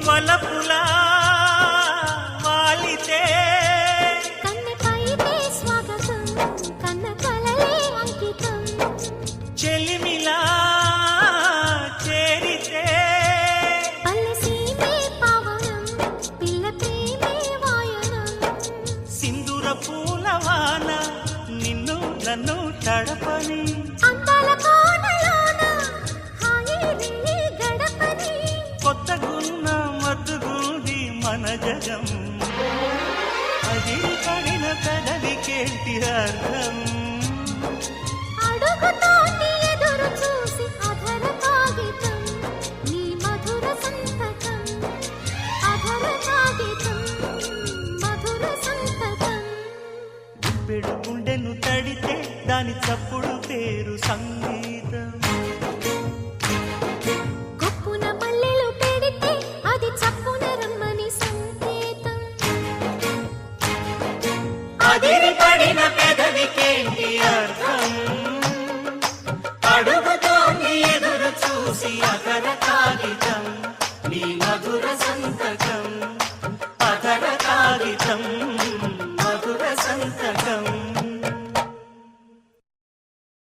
వలపులా వాలితే కన్నెపైతే స్వాగతం కన్న కలలే అంకితం చెలిమిలా చేరితే పల్లె సీమే పావనం పిల్ల ప్రేమే వాయనం సింధూర పూలవాన నిన్ను నన్ను తడపని అందాల కోనలోన హాయి నీ గడపని కొత్తగున్న మత్తుగుంది మన జగం అది పడిన పెదవికేంటి అర్థం అడుగుతోటి ఎదురు చూసి అధర కాగితం నీ మధుర సంతకం అధర కాగితం మధుర సంతకం పెడు గుండెను తడితే దాని చప్పుడు పేరు సంగీతం కొప్పున మల్లెలు పెడితే అది చప్పున రమ్మని సంకేతం అదిరి పడిన పెదవికేంటి అర్థం అడుగుతోంది ఎదురు చూసి అధర కాగితం నీ మధుర సంతకం అధర కాగితం